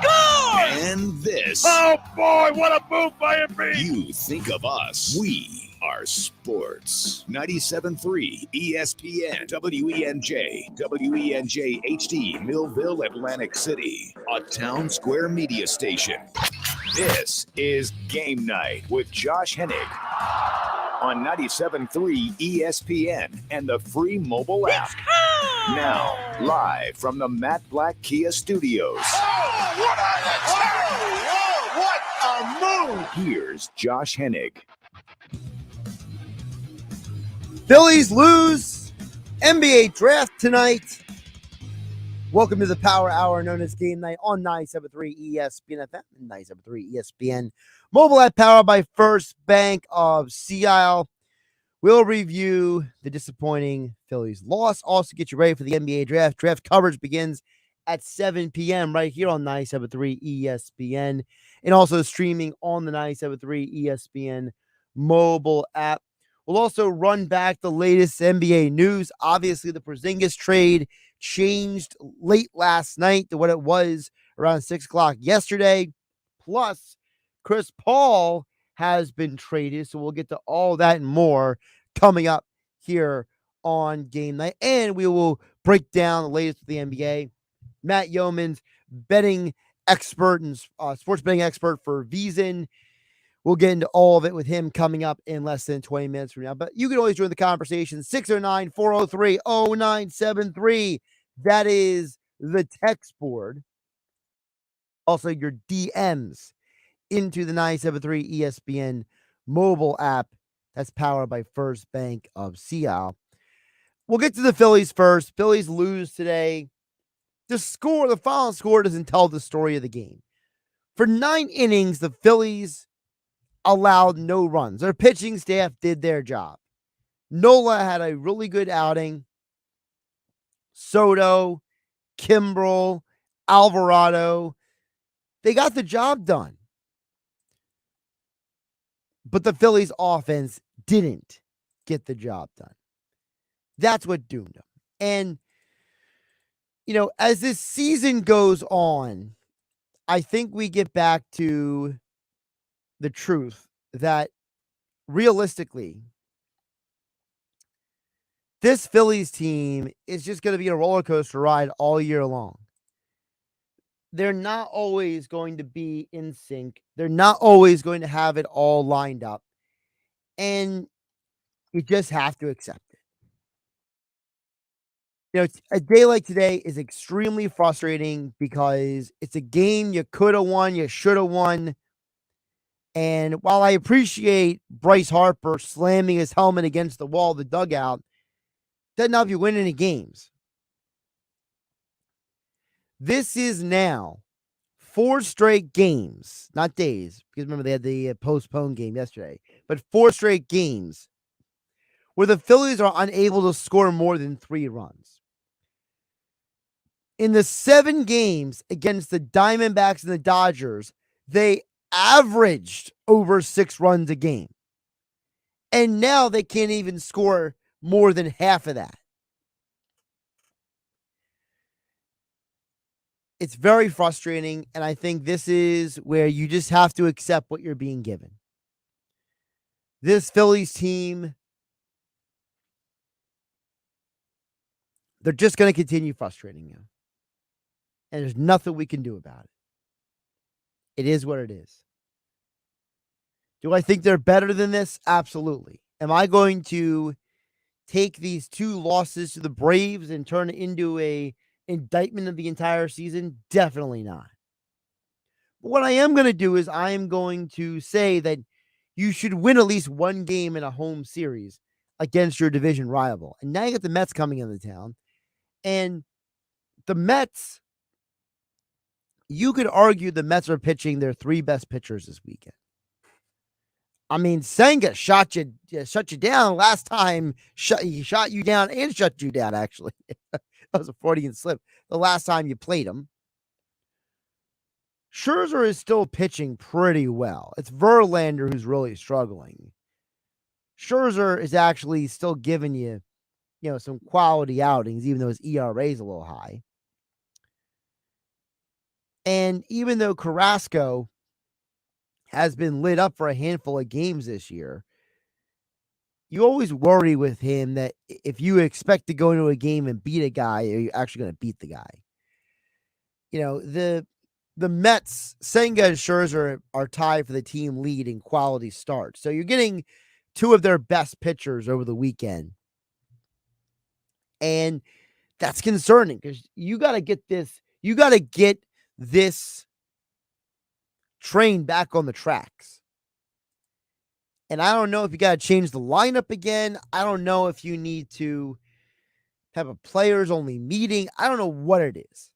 And this. Oh, boy, what a move by Embiid. You think of us. We are sports. 97.3 ESPN, WENJ, WENJ HD, Millville, Atlantic City, a town square media station. This is Game Night with Josh Hennig on 97.3 ESPN and the free mobile app. Now, live from the Matt Black Kia Studios. Oh, what a move! Here's Josh Hennig. Phillies lose. NBA draft tonight. Welcome to the Power Hour known as Game Night on 97.3 ESPN FM and 97.3 ESPN. Mobile app powered by First Bank of Sea Isle. We'll review the disappointing Phillies loss. Also get you ready for the NBA draft. Draft coverage begins at 7 p.m. right here on 97.3 ESPN and also streaming on the 97.3 ESPN mobile app. We'll also run back the latest NBA news. Obviously, the Porzingis trade changed late last night to what it was around 6 o'clock yesterday. Plus, Chris Paul has been traded, so we'll get to all that and more coming up here on Game Night. And we will break down the latest of the NBA. Matt Youmans, betting expert and sports betting expert for VSiN. We'll get into all of it with him coming up in less than 20 minutes from now. But you can always join the conversation. 609-403-0973. That is the text board. Also, your DMs into the 97.3 ESPN mobile app that's powered by First Bank of Sea Isle. We'll get to the Phillies first. Phillies lose today. The final score doesn't tell the story of the game. For 9 innings, the Phillies allowed no runs. Their pitching staff did their job. Nola had a really good outing. Soto, Kimbrel, Alvarado, they got the job done. But the Phillies offense didn't get the job done. That's what doomed them. And, as this season goes on, I think we get back to the truth that realistically, this Phillies team is just going to be a roller coaster ride all year long. They're not always going to be in sync. They're not always going to have it all lined up. And you just have to accept it. A day like today is extremely frustrating because it's a game you could have won, you should have won. And while I appreciate Bryce Harper slamming his helmet against the wall of the dugout, doesn't help you win any games. This is now 4 straight games, not days, because remember they had the postponed game yesterday, but 4 straight games where the Phillies are unable to score more than 3 runs. In the 7 games against the Diamondbacks and the Dodgers, they averaged over 6 runs a game. And now they can't even score more than half of that. It's very frustrating, and I think this is where you just have to accept what you're being given. This Phillies team, they're just going to continue frustrating you. And there's nothing we can do about it. It is what it is. Do I think they're better than this? Absolutely. Am I going to take these 2 losses to the Braves and turn it into a indictment of the entire season? Definitely not. But what I am going to do is I am going to say that you should win at least 1 game in a home series against your division rival. And now you got the Mets coming into town. And the Mets, you could argue the Mets are pitching their 3 best pitchers this weekend. I mean, Senga shut you down last time. He shot you down and shut you down, actually. That was a Freudian slip. The last time you played him. Scherzer is still pitching pretty well. It's Verlander who's really struggling. Scherzer is actually still giving you, some quality outings, even though his ERA is a little high. And even though Carrasco has been lit up for a handful of games this year, you always worry with him that if you expect to go into a game and beat a guy, are you actually going to beat the guy? The Mets, Senga and Scherzer are tied for the team lead in quality starts. So you're getting two of their best pitchers over the weekend. And that's concerning because you got to get this train back on the tracks. And I don't know if you got to change the lineup again. I don't know if you need to have a players only meeting. I don't know what it is.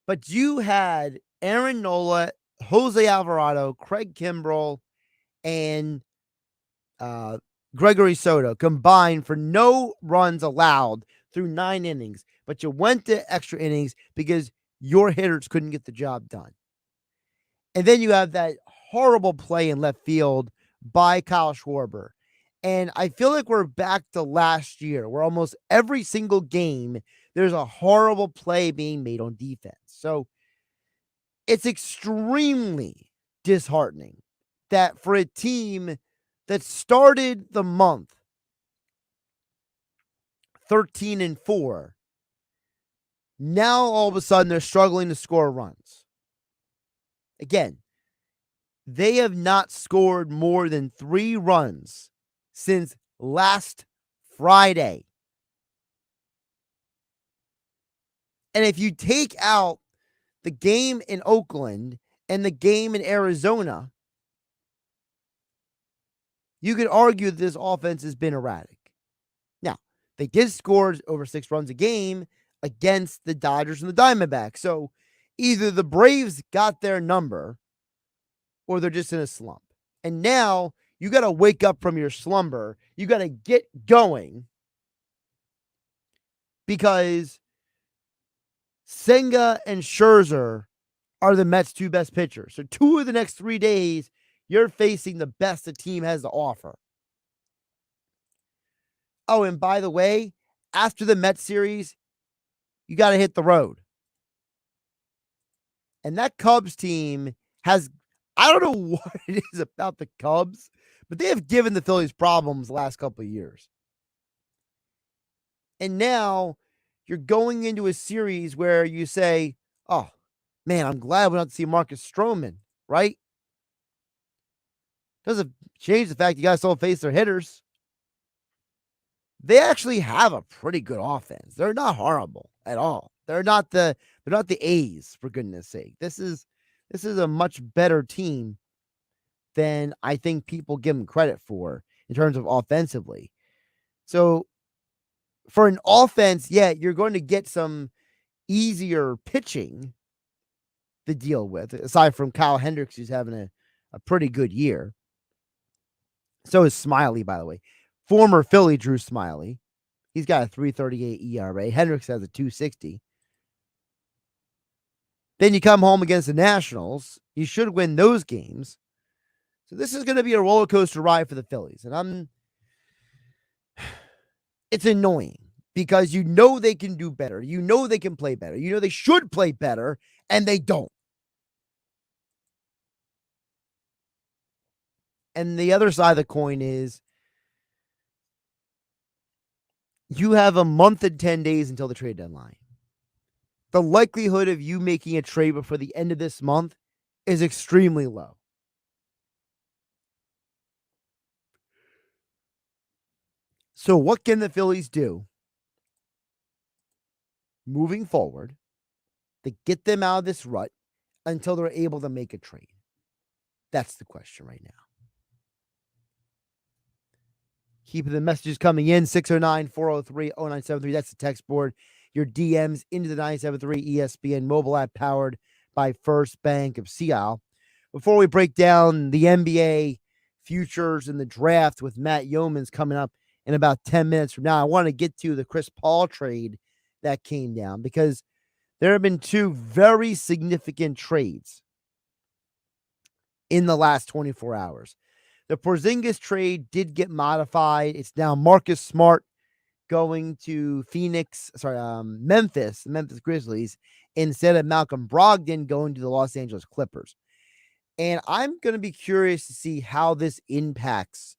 But you had Aaron Nola, Jose Alvarado, Craig Kimbrell, and Gregory Soto combined for no runs allowed through 9 innings. But you went to extra innings because your hitters couldn't get the job done. And then you have that horrible play in left field by Kyle Schwarber. And I feel like we're back to last year where almost every single game, there's a horrible play being made on defense. So it's extremely disheartening that for a team that started the month 13-4, now all of a sudden they're struggling to score runs. Again, they have not scored more than 3 runs since last Friday. And if you take out the game in Oakland and the game in Arizona, you could argue that this offense has been erratic. Now, they did score over 6 runs a game against the Dodgers and the Diamondbacks. So either the Braves got their number or they're just in a slump. And now you got to wake up from your slumber. You got to get going because Senga and Scherzer are the Mets' 2 best pitchers. So 2 of the next 3 days, you're facing the best the team has to offer. Oh, and by the way, after the Mets series, you got to hit the road. And that Cubs team has, I don't know what it is about the Cubs, but they have given the Phillies problems the last couple of years. And now you're going into a series where you say, oh, man, I'm glad we don't see Marcus Stroman, right? Doesn't change the fact you guys still face their hitters. They actually have a pretty good offense. They're not horrible at all. They're not the A's, for goodness sake. This is a much better team than I think people give them credit for in terms of offensively. So for an offense, yeah, you're going to get some easier pitching to deal with, aside from Kyle Hendricks, who's having a pretty good year. So is Smiley, by the way. Former Philly Drew Smiley. He's got a 3.38 ERA. Hendricks has a 2.60. Then you come home against the Nationals. You should win those games. So this is going to be a roller coaster ride for the Phillies. And it's annoying because you know they can do better. You know they can play better. You know they should play better, and they don't. And the other side of the coin is you have a month and 10 days until the trade deadline. The likelihood of you making a trade before the end of this month is extremely low. So what can the Phillies do moving forward to get them out of this rut until they're able to make a trade? That's the question right now. Keeping the messages coming in, 609-403-0973. That's the text board. Your DMs into the 973 ESPN mobile app powered by First Bank of Seattle. Before we break down the NBA futures and the draft with Matt Youmans coming up in about 10 minutes from now, I want to get to the Chris Paul trade that came down because there have been 2 very significant trades in the last 24 hours. The Porzingis trade did get modified. It's now Marcus Smart going to Memphis Grizzlies, instead of Malcolm Brogdon going to the Los Angeles Clippers. And I'm going to be curious to see how this impacts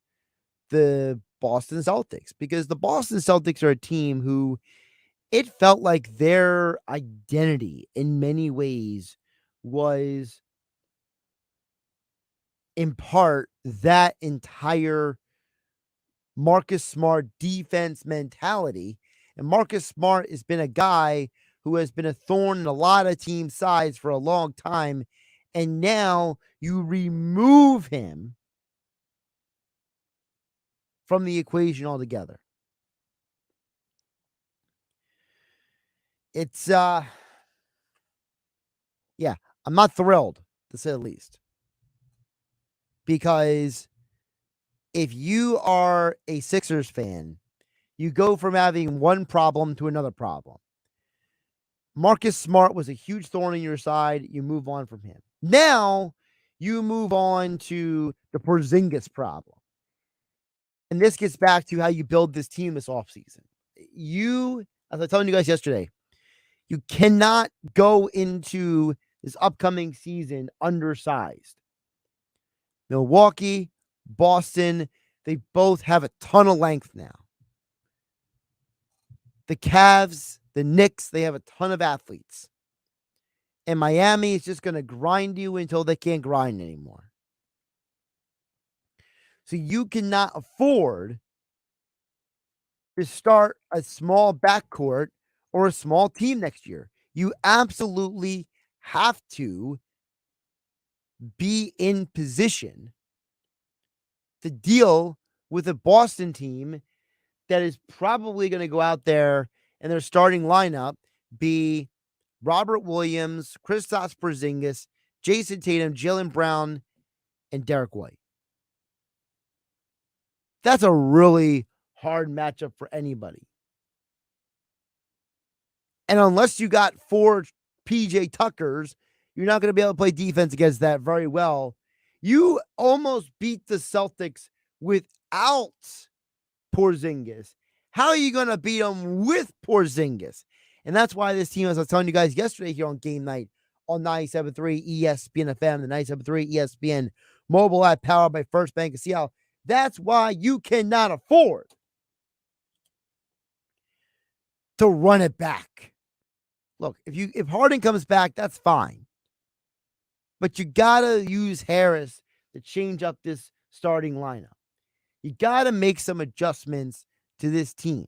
the Boston Celtics, because the Boston Celtics are a team who it felt like their identity in many ways was in part that entire Marcus Smart defense mentality. And Marcus Smart has been a guy who has been a thorn in a lot of team sides for a long time. And now you remove him from the equation altogether. It's I'm not thrilled, to say the least. Because if you are a Sixers fan, you go from having one problem to another problem. Marcus Smart was a huge thorn in your side. You move on from him. Now you move on to the Porzingis problem. And this gets back to how you build this team this offseason. You, as I was telling you guys yesterday, you cannot go into this upcoming season undersized. Milwaukee, Boston, they both have a ton of length now. The Cavs, the Knicks, they have a ton of athletes. And Miami is just going to grind you until they can't grind anymore. So you cannot afford to start a small backcourt or a small team next year. You absolutely have to be in position to deal with a Boston team that is probably going to go out there and their starting lineup be Robert Williams, Kristaps Porzingis, Jason Tatum, Jaylen Brown, and Derek White. That's a really hard matchup for anybody. And unless you got 4 PJ Tuckers, you're not going to be able to play defense against that very well. You almost beat the Celtics without Porzingis. How are you going to beat them with Porzingis? And that's why this team, as I was telling you guys yesterday here on Game Night on 97.3 ESPN FM, the 97.3 ESPN mobile app powered by First Bank of Seattle. That's why you cannot afford to run it back. Look, if Harden comes back, that's fine. But you got to use Harris to change up this starting lineup. You got to make some adjustments to this team.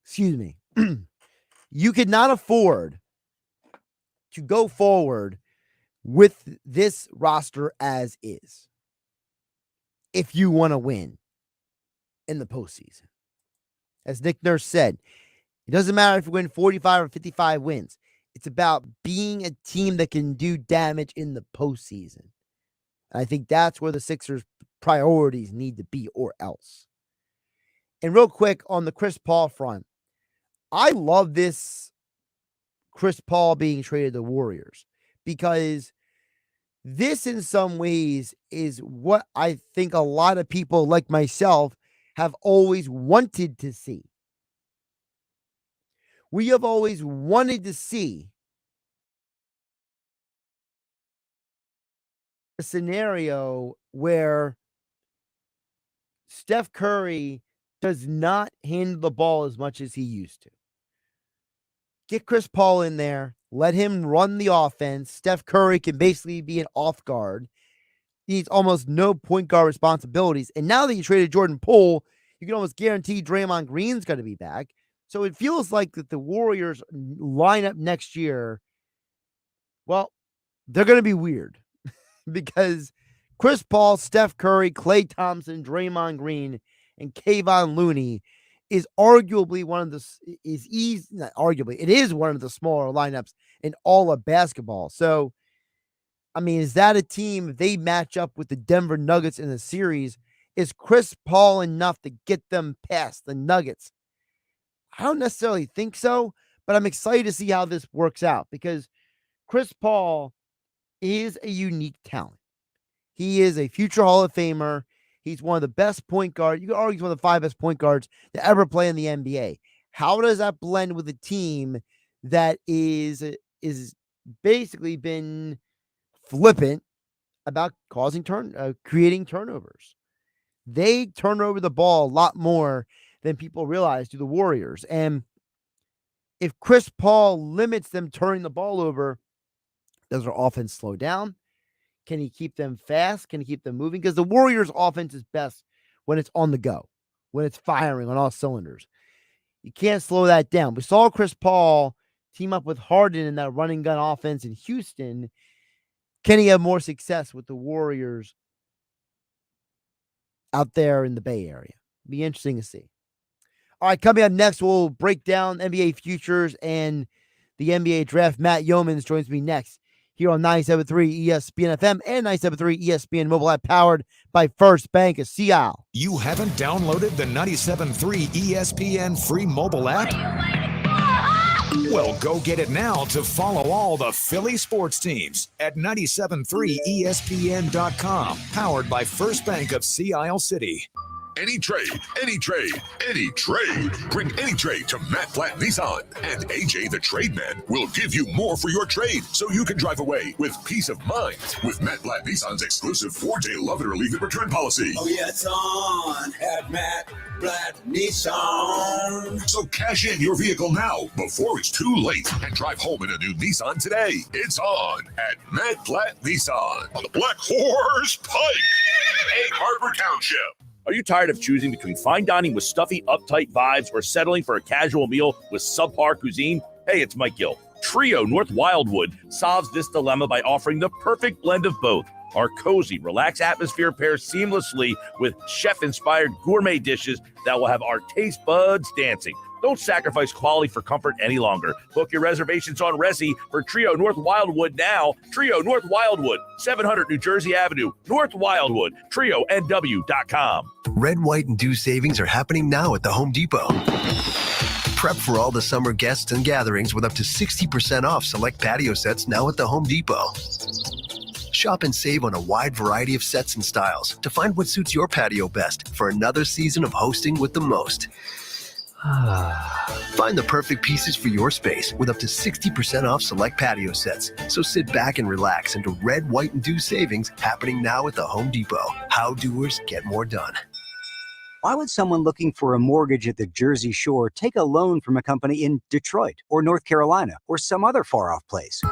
Excuse me. You could not afford to go forward with this roster as is if you want to win in the postseason. As Nick Nurse said, it doesn't matter if you win 45 or 55 wins. It's about being a team that can do damage in the postseason. And I think that's where the Sixers' priorities need to be, or else. And real quick on the Chris Paul front, I love this Chris Paul being traded to the Warriors, because this in some ways is what I think a lot of people like myself have always wanted to see. We have always wanted to see a scenario where Steph Curry does not handle the ball as much as he used to. Get Chris Paul in there. Let him run the offense. Steph Curry can basically be an off guard. He needs almost no point guard responsibilities. And now that you traded Jordan Poole, you can almost guarantee Draymond Green's going to be back. So it feels like that the Warriors lineup next year, well, they're going to be weird because Chris Paul, Steph Curry, Klay Thompson, Draymond Green, and Kayvon Looney is arguably one of the it is one of the smaller lineups in all of basketball. So, I mean, is that a team, if they match up with the Denver Nuggets in the series, is Chris Paul enough to get them past the Nuggets? I don't necessarily think so, but I'm excited to see how this works out, because Chris Paul is a unique talent. He is a future Hall of Famer. He's one of the best point guards. You could argue he's one of the 5 best point guards to ever play in the NBA. How does that blend with a team that is basically been flippant about creating turnovers? They turn over the ball a lot more than people realize to the Warriors. And if Chris Paul limits them turning the ball over, does their offense slow down? Can he keep them fast? Can he keep them moving? Because the Warriors' offense is best when it's on the go, when it's firing on all cylinders. You can't slow that down. We saw Chris Paul team up with Harden in that running gun offense in Houston. Can he have more success with the Warriors out there in the Bay Area? Be interesting to see. All right, coming up next, we'll break down NBA futures and the NBA draft. Matt Youmans joins me next here on 97.3 ESPN FM and 97.3 ESPN mobile app, powered by First Bank of Sea Isle. You haven't downloaded the 97.3 ESPN free mobile app? Well, go get it now to follow all the Philly sports teams at 97.3ESPN.com, powered by First Bank of Sea Isle City. Any trade, any trade, any trade. Bring any trade to Matt Platt Nissan. And AJ the Trade Man will give you more for your trade so you can drive away with peace of mind with Matt Platt Nissan's exclusive 4-day love it or leave it return policy. Oh, yeah, it's on at Matt Platt Nissan. So cash in your vehicle now before it's too late and drive home in a new Nissan today. It's on at Matt Platt Nissan on the Black Horse Pike, Egg Harbor Township. Are you tired of choosing between fine dining with stuffy, uptight vibes or settling for a casual meal with subpar cuisine? Hey, it's Mike Gill. Trio North Wildwood solves this dilemma by offering the perfect blend of both. Our cozy, relaxed atmosphere pairs seamlessly with chef-inspired gourmet dishes that will have our taste buds dancing. Don't sacrifice quality for comfort any longer. Book your reservations on Resi for Trio North Wildwood now. Trio North Wildwood, 700 New Jersey Avenue, North Wildwood, TrioNW.com. Red, white, and dew savings are happening now at the Home Depot. Prep for all the summer guests and gatherings with up to 60% off select patio sets now at the Home Depot. Shop and save on a wide variety of sets and styles to find what suits your patio best for another season of hosting with the most. Find the perfect pieces for your space with up to 60% off select patio sets. So sit back and relax into red, white, and dew savings happening now at the Home Depot. How doers get more done. Why would someone looking for a mortgage at the Jersey Shore take a loan from a company in Detroit or North Carolina or some other far-off place?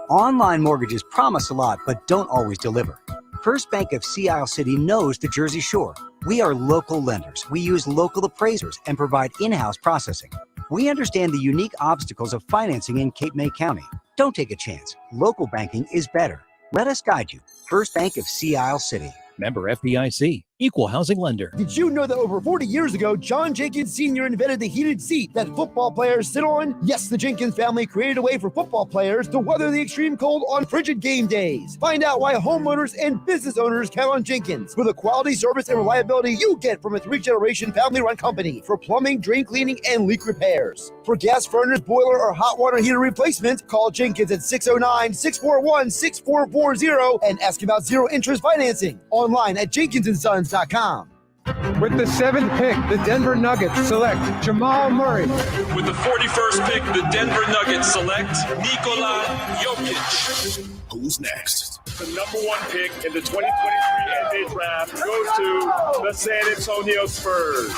Online mortgages promise a lot but don't always deliver. First Bank of Sea Isle City knows the Jersey Shore. We are local lenders. We use local appraisers and provide in-house processing. We understand the unique obstacles of financing in Cape May County. Don't take a chance. Local banking is better. Let us guide you. First Bank of Sea Isle City. Member FDIC. Equal housing lender. Did you know that over 40 years ago, John Jenkins Sr. invented the heated seat that football players sit on? Yes, the Jenkins family created a way for football players to weather the extreme cold on frigid game days. Find out why homeowners and business owners count on Jenkins for the quality, service, and reliability you get from a 3-generation family-run company for plumbing, drain cleaning, and leak repairs. For gas furnace, boiler, or hot water heater replacement, call Jenkins at 609-641-6440 and ask about zero-interest financing. Online at jenkinsonSons.com. With the 7th pick, the Denver Nuggets select Jamal Murray. With the 41st pick, the Denver Nuggets select Nikola Jokic. Who's next? The number 1 pick in the 2023 NBA draft goes to the San Antonio Spurs.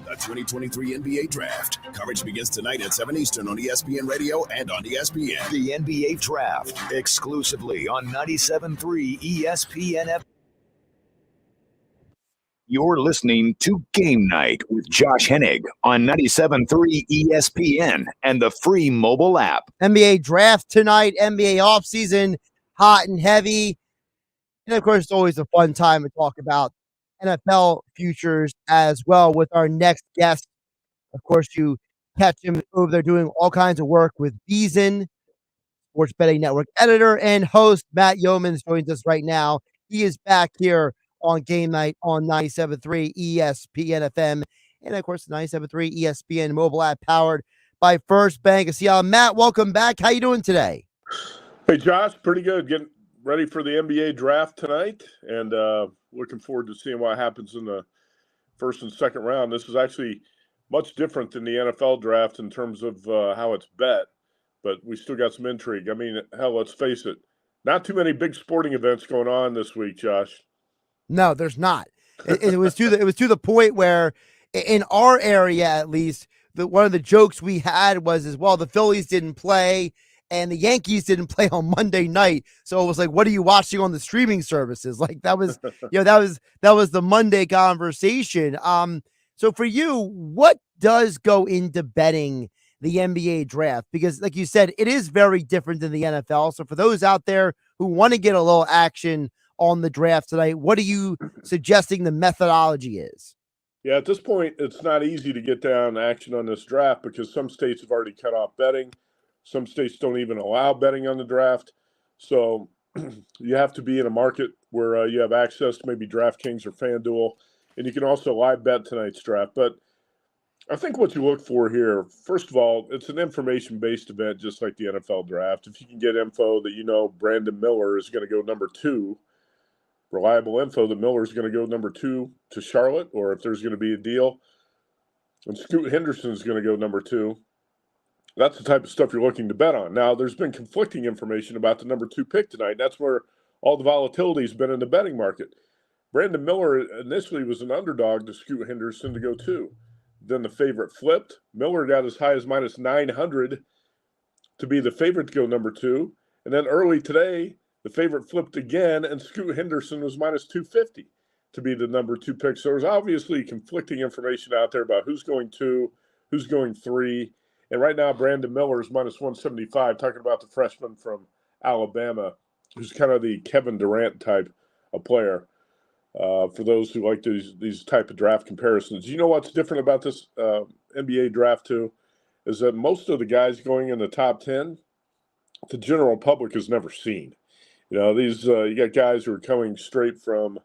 The 2023 NBA Draft. Coverage begins tonight at 7 Eastern on ESPN Radio and on ESPN. The NBA Draft, exclusively on 97.3 ESPN FM. You're listening to Game Night with Josh Hennig on 97.3 ESPN and the free mobile app. NBA draft tonight, NBA offseason, hot and heavy. And of course, it's always a fun time to talk about NFL futures as well with our next guest. Of course, you catch him over there doing all kinds of work with VSiN, Sports Betting Network editor and host. Matt Youmans joins us right now. He is back here on Game Night on 97.3 ESPN FM and, of course, the 97.3 ESPN mobile app powered by First Bank of Sea Isle. Matt, welcome back. How you doing today? Hey, Josh, pretty good. Getting ready for the NBA draft tonight and looking forward to seeing what happens in the first and second round. This is actually much different than the NFL draft in terms of how it's bet, but we still got some intrigue. I mean, hell, let's face it, not too many big sporting events going on this week, Josh. No, there's not. It was to the point where, in our area at least, one of the jokes we had was the Phillies didn't play and the Yankees didn't play on Monday night, so it was like, what are you watching on the streaming services? Like that was, that was the Monday conversation. So for you, what does go into betting the NBA draft? Because like you said, it is very different than the NFL. So for those out there who want to get a little action on the draft tonight, what are you suggesting the methodology is? Yeah, at this point, it's not easy to get down action on this draft because some states have already cut off betting. Some states don't even allow betting on the draft. So you have to be in a market where you have access to maybe DraftKings or FanDuel, and you can also live bet tonight's draft. But I think what you look for here, first of all, it's an information-based event just like the NFL draft. If you can get info that Brandon Miller is going to go number 2, reliable info that Miller is going to go number 2 to Charlotte, or if there's going to be a deal, and Scoot Henderson is going to go number 2, that's the type of stuff you're looking to bet on. Now, there's been conflicting information about the number 2 pick tonight. That's where all the volatility has been in the betting market. Brandon Miller initially was an underdog to Scoot Henderson to go 2. Then the favorite flipped. Miller got as high as minus 900 to be the favorite to go number 2. And then early today, the favorite flipped again, and Scoot Henderson was minus 250 to be the number 2 pick. So there's obviously conflicting information out there about who's going 2, who's going 3. And right now, Brandon Miller is minus 175, talking about the freshman from Alabama, who's kind of the Kevin Durant type of player. For those who like these type of draft comparisons, you know what's different about this NBA draft too, is that most of the guys going in the top 10, the general public has never seen. These you got guys who are coming straight from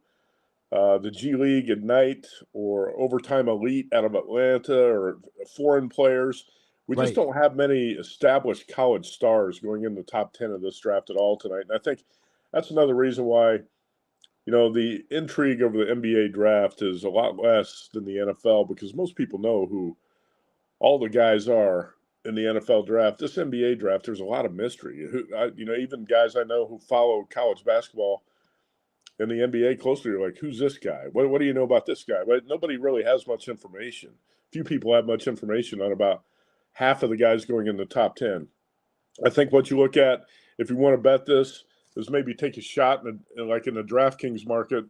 the G League Ignite or Overtime Elite out of Atlanta or foreign players. We just don't have many established college stars going in the top 10 of this draft at all tonight. And I think that's another reason why, the intrigue over the NBA draft is a lot less than the NFL because most people know who all the guys are in the NFL draft. This NBA draft, there's a lot of mystery. Even guys I know who follow college basketball in the NBA closely are like, who's this guy? What do you know about this guy? But nobody really has much information. Few people have much information on about half of the guys going in the top 10. I think what you look at, if you want to bet this, is maybe take a shot in the DraftKings market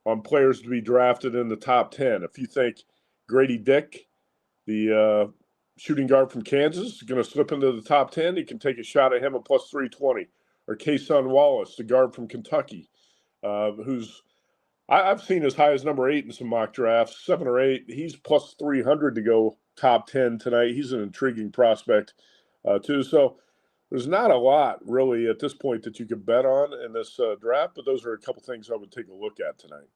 on players to be drafted in the top 10. If you think Grady Dick, the shooting guard from Kansas, is going to slip into the top 10, you can take a shot at him at plus 320. Or Kason Wallace, the guard from Kentucky, who's I've seen as high as number 8 in some mock drafts, 7 or 8. He's plus 300 to go top 10 tonight. He's an intriguing prospect too. So there's not a lot really at this point that you could bet on in this draft, but those are a couple things I would take a look at tonight.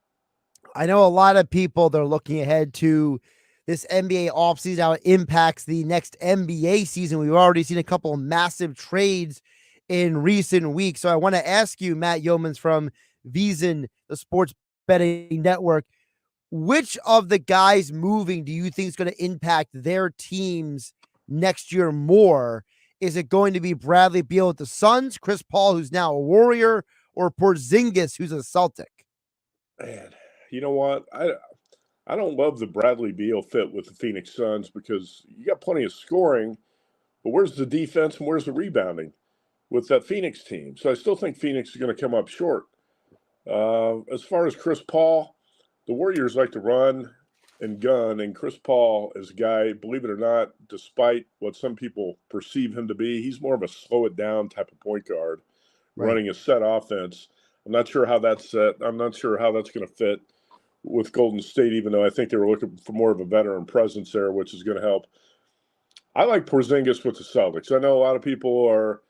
I know a lot of people, they're looking ahead to this NBA offseason, how it impacts the next NBA season. We've already seen a couple of massive trades in recent weeks. So I want to ask you, Matt Youmans from VSiN, the Sports Betting Network, which of the guys moving do you think is going to impact their teams next year more? Is it going to be Bradley Beal with the Suns, Chris Paul, who's now a Warrior, or Porzingis, who's a Celtic? Man, you know what? I don't love the Bradley Beal fit with the Phoenix Suns because you got plenty of scoring, but where's the defense and where's the rebounding with that Phoenix team? So I still think Phoenix is going to come up short. As far as Chris Paul, the Warriors like to run and gun, and Chris Paul is a guy, believe it or not, despite what some people perceive him to be, he's more of a slow it down type of point guard, running a set offense. I'm not sure how that's set. I'm not sure how that's going to fit with Golden State, even though I think they were looking for more of a veteran presence there, which is going to help. I like Porzingis with the Celtics. I know a lot of people are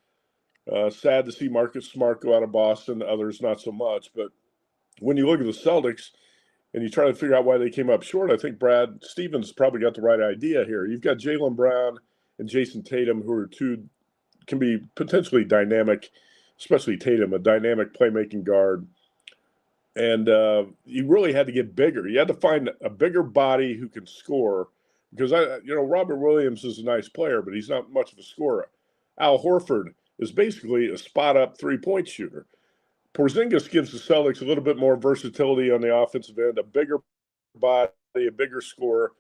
sad to see Marcus Smart go out of Boston, others not so much. But when you look at the Celtics and you try to figure out why they came up short, I think Brad Stevens probably got the right idea here. You've got Jaylen Brown and Jason Tatum, who are can be potentially dynamic, especially Tatum, a dynamic playmaking guard. And you really had to get bigger. You had to find a bigger body who can score because, Robert Williams is a nice player, but he's not much of a scorer. Al Horford is basically a spot-up three-point shooter. Porzingis gives the Celtics a little bit more versatility on the offensive end, a bigger body, a bigger scorer.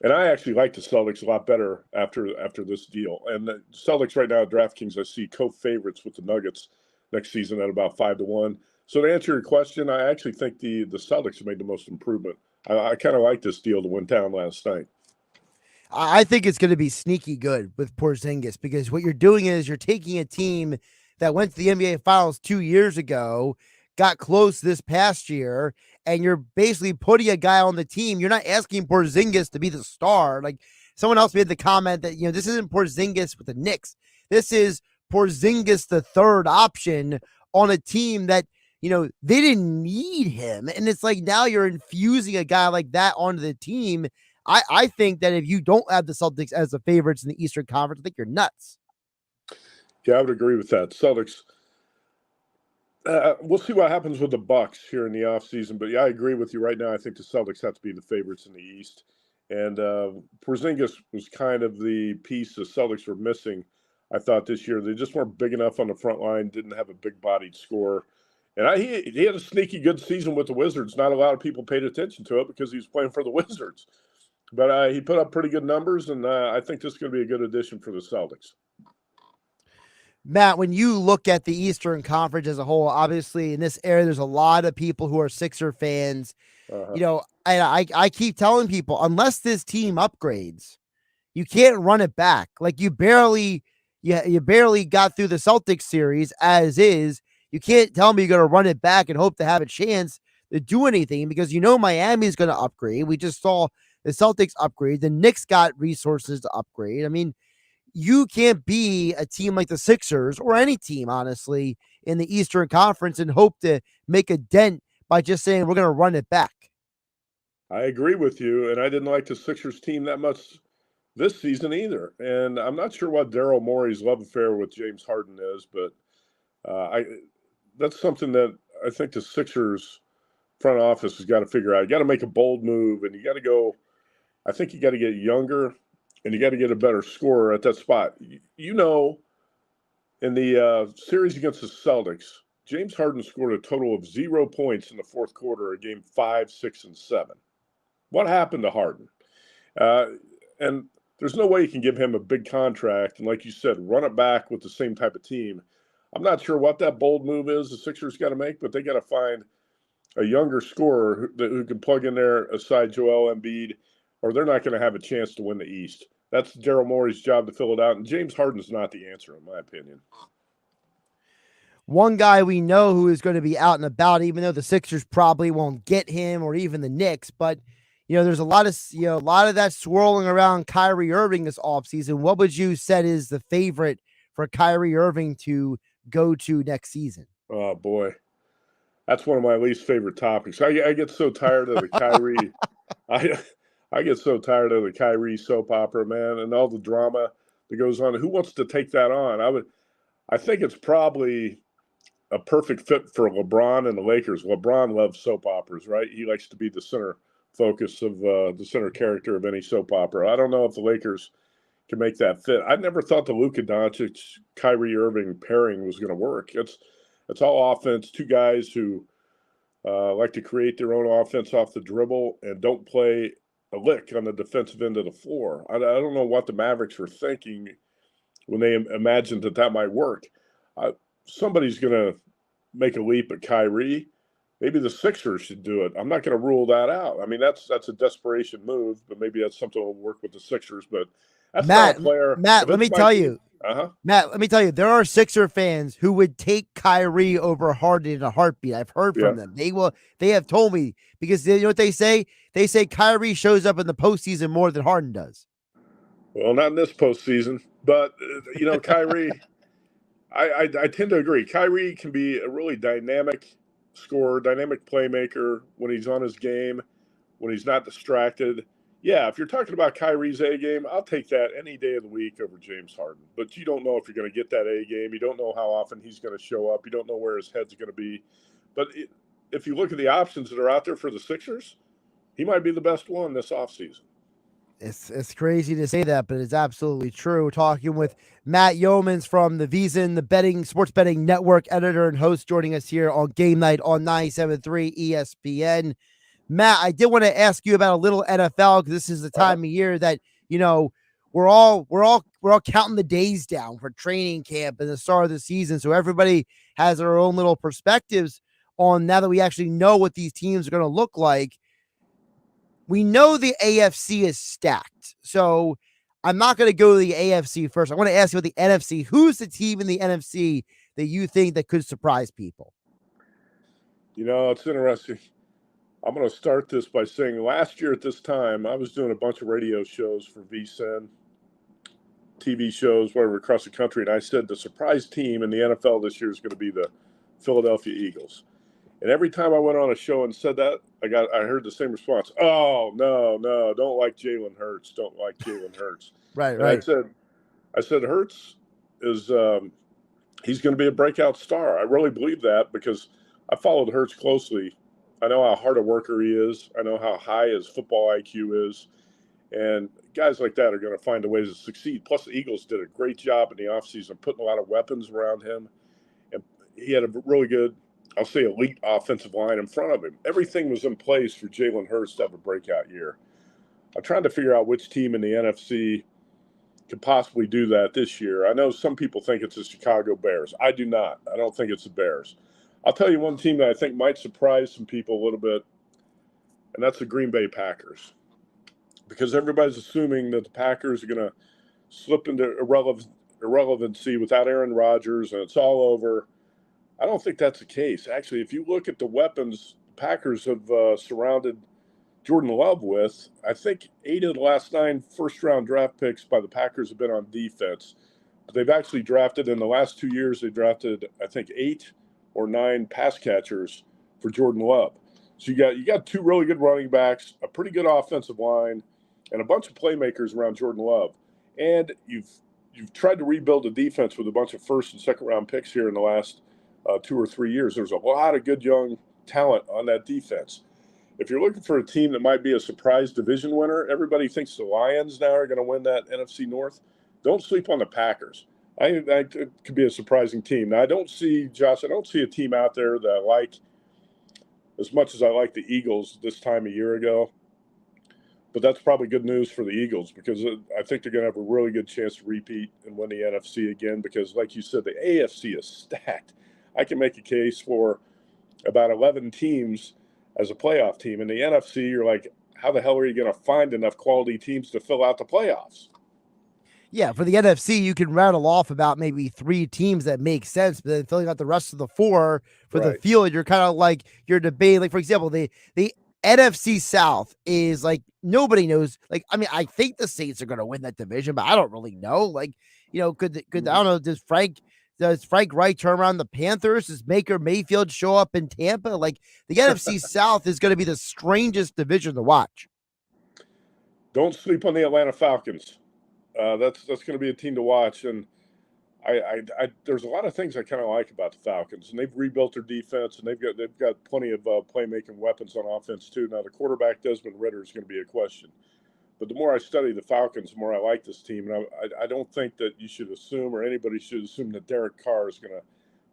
And I actually like the Celtics a lot better after this deal. And the Celtics right now at DraftKings, I see co-favorites with the Nuggets next season at about 5-1. So to answer your question, I actually think the Celtics have made the most improvement. I kind of like this deal that went down last night. I think it's going to be sneaky good with Porzingis because what you're doing is you're taking a team that went to the NBA Finals 2 years ago, got close this past year, and you're basically putting a guy on the team. You're not asking Porzingis to be the star. Like someone else made the comment that, this isn't Porzingis with the Knicks. This is Porzingis, the third option on a team that, they didn't need him. And it's like now you're infusing a guy like that onto the team. I think that if you don't have the Celtics as the favorites in the Eastern Conference, I think you're nuts. Yeah, I would agree with that. Celtics, we'll see what happens with the Bucks here in the offseason. But, yeah, I agree with you right now. I think the Celtics have to be the favorites in the East. And Porzingis was kind of the piece the Celtics were missing, I thought, this year. They just weren't big enough on the front line, didn't have a big-bodied scorer. And he had a sneaky good season with the Wizards. Not a lot of people paid attention to it because he was playing for the Wizards. But he put up pretty good numbers, and I think this is going to be a good addition for the Celtics. Matt, when you look at the Eastern Conference as a whole, obviously in this area, there's a lot of people who are Sixer fans. And I keep telling people, unless this team upgrades, you can't run it back. Like you barely got through the Celtics series as is. You can't tell me you're going to run it back and hope to have a chance to do anything because Miami's going to upgrade. We just saw the Celtics upgrade. The Knicks got resources to upgrade. I mean, you can't be a team like the Sixers or any team, honestly, in the Eastern Conference and hope to make a dent by just saying we're going to run it back. I agree with you, and I didn't like the Sixers team that much this season either. And I'm not sure what Daryl Morey's love affair with James Harden is, but that's something that I think the Sixers front office has got to figure out. You got to make a bold move, and you got to go. I think you got to get younger, and you got to get a better scorer at that spot. In the series against the Celtics, James Harden scored a total of 0 points in the fourth quarter of game 5, 6, and 7. What happened to Harden? And there's no way you can give him a big contract and, like you said, run it back with the same type of team. I'm not sure what that bold move is the Sixers got to make, but they got to find a younger scorer who can plug in there aside Joel Embiid, or they're not going to have a chance to win the East. That's Daryl Morey's job to fill it out, and James Harden's not the answer, in my opinion. One guy we know who is going to be out and about, even though the Sixers probably won't get him or even the Knicks, but there's a lot of that swirling around Kyrie Irving this offseason. What would you say is the favorite for Kyrie Irving to go to next season? Oh boy, that's one of my least favorite topics. I get so tired of the Kyrie. I get so tired of the Kyrie soap opera, man, and all the drama that goes on. Who wants to take that on? I think it's probably a perfect fit for LeBron and the Lakers. LeBron loves soap operas, right? He likes to be the center focus of the center character of any soap opera. I don't know if the Lakers can make that fit. I never thought the Luka Doncic, Kyrie Irving pairing was going to work. It's all offense, two guys who like to create their own offense off the dribble and don't play a lick on the defensive end of the floor. I don't know what the Mavericks were thinking when they imagined that might work. Somebody's going to make a leap at Kyrie. Maybe the Sixers should do it. I'm not going to rule that out. I mean, that's a desperation move, but maybe that's something that will work with the Sixers. But that's not a player. Matt, let me tell you. Matt, let me tell you, there are Sixer fans who would take Kyrie over Harden in a heartbeat. I've heard from them. They have told me because you know what they say? They say Kyrie shows up in the postseason more than Harden does. Well, not in this postseason, but Kyrie, I tend to agree. Kyrie can be a really dynamic scorer, dynamic playmaker when he's on his game, when he's not distracted. Yeah, if you're talking about Kyrie's A game, I'll take that any day of the week over James Harden. But you don't know if you're going to get that A game. You don't know how often he's going to show up. You don't know where his head's going to be. But if you look at the options that are out there for the Sixers, he might be the best one this offseason. It's crazy to say that, but it's absolutely true. Talking with Matt Youmans from the VSiN, the sports betting network editor and host, joining us here on Game Night on 97.3 ESPN. Matt, I did want to ask you about a little NFL, because this is the time of year that, you know, we're all counting the days down for training camp and the start of the season. So everybody has their own little perspectives on, now that we actually know what these teams are going to look like. We know the AFC is stacked, so I'm not going to go to the AFC first. I want to ask you about the NFC. Who's the team in the NFC that you think that could surprise people? You know, it's interesting. I'm going to start this by saying last year at this time, I was doing a bunch of radio shows for VSiN, TV shows, whatever, across the country, and I said the surprise team in the NFL this year is going to be the Philadelphia Eagles. And every time I went on a show and said that, I heard the same response. Oh, no, don't like Jalen Hurts. Don't like Jalen Hurts. Right. I said Hurts is he's going to be a breakout star. I really believe that because I followed Hurts closely. I know how hard a worker he is. I know how high his football IQ is. And guys like that are going to find a way to succeed. Plus, the Eagles did a great job in the offseason putting a lot of weapons around him. And he had a really good, I'll say, elite offensive line in front of him. Everything was in place for Jalen Hurts to have a breakout year. I'm trying to figure out which team in the NFC could possibly do that this year. I know some people think it's the Chicago Bears. I do not. I don't think it's the Bears. I'll tell you one team that I think might surprise some people a little bit, and that's the Green Bay Packers. Because everybody's assuming that the Packers are going to slip into irrelevancy without Aaron Rodgers, and it's all over. I don't think that's the case. Actually, if you look at the weapons the Packers have surrounded Jordan Love with, I think 8 of the last 9 first-round draft picks by the Packers have been on defense. But they've actually drafted, in the last 2 years, they drafted, I think, 8 or 9 pass catchers for Jordan Love. So you got 2 really good running backs, a pretty good offensive line, and a bunch of playmakers around Jordan Love. And you've tried to rebuild a defense with a bunch of first and second round picks here in the last 2 or 3 years. There's a lot of good young talent on that defense. If you're looking for a team that might be a surprise division winner, everybody thinks the Lions now are going to win that NFC North. Don't sleep on the Packers. It could be a surprising team. Now, I don't see a team out there that I like as much as I like the Eagles this time a year ago. But that's probably good news for the Eagles because I think they're going to have a really good chance to repeat and win the NFC again because, like you said, the AFC is stacked. I can make a case for about 11 teams as a playoff team. In the NFC, you're like, how the hell are you going to find enough quality teams to fill out the playoffs? Yeah, for the NFC, you can rattle off about maybe 3 teams that make sense, but then filling out the rest of the 4 for the field, you're kind of like, you're debating. Like, for example, the NFC South is like, nobody knows. Like, I mean, I think the Saints are going to win that division, but I don't really know. Like, you know, could I don't know. Does Frank Reich turn around the Panthers? Does Baker Mayfield show up in Tampa? Like, the NFC South is going to be the strangest division to watch. Don't sleep on the Atlanta Falcons. That's going to be a team to watch, and I there's a lot of things I kind of like about the Falcons, and they've rebuilt their defense, and they've got plenty of playmaking weapons on offense too. Now the quarterback Desmond Ridder is going to be a question, but the more I study the Falcons, the more I like this team, and I don't think that you should assume or anybody should assume that Derek Carr is going to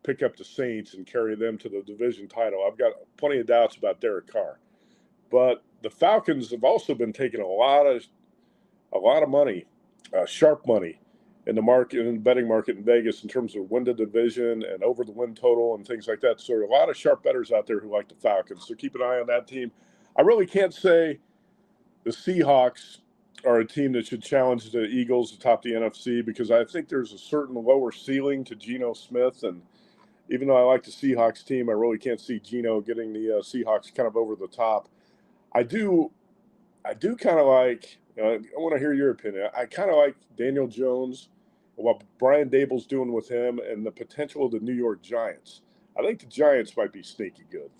pick up the Saints and carry them to the division title. I've got plenty of doubts about Derek Carr, but the Falcons have also been taking a lot of money. Sharp money in the market, in the betting market in Vegas in terms of win the division and over the win total and things like that. So there are a lot of sharp bettors out there who like the Falcons. So keep an eye on that team. I really can't say the Seahawks are a team that should challenge the Eagles atop the NFC because I think there's a certain lower ceiling to Geno Smith. And even though I like the Seahawks team, I really can't see Geno getting the Seahawks kind of over the top. I do kind of like, I want to hear your opinion. I kind of like Daniel Jones, what Brian Dable's doing with him, and the potential of the New York Giants. I think the Giants might be sneaky good.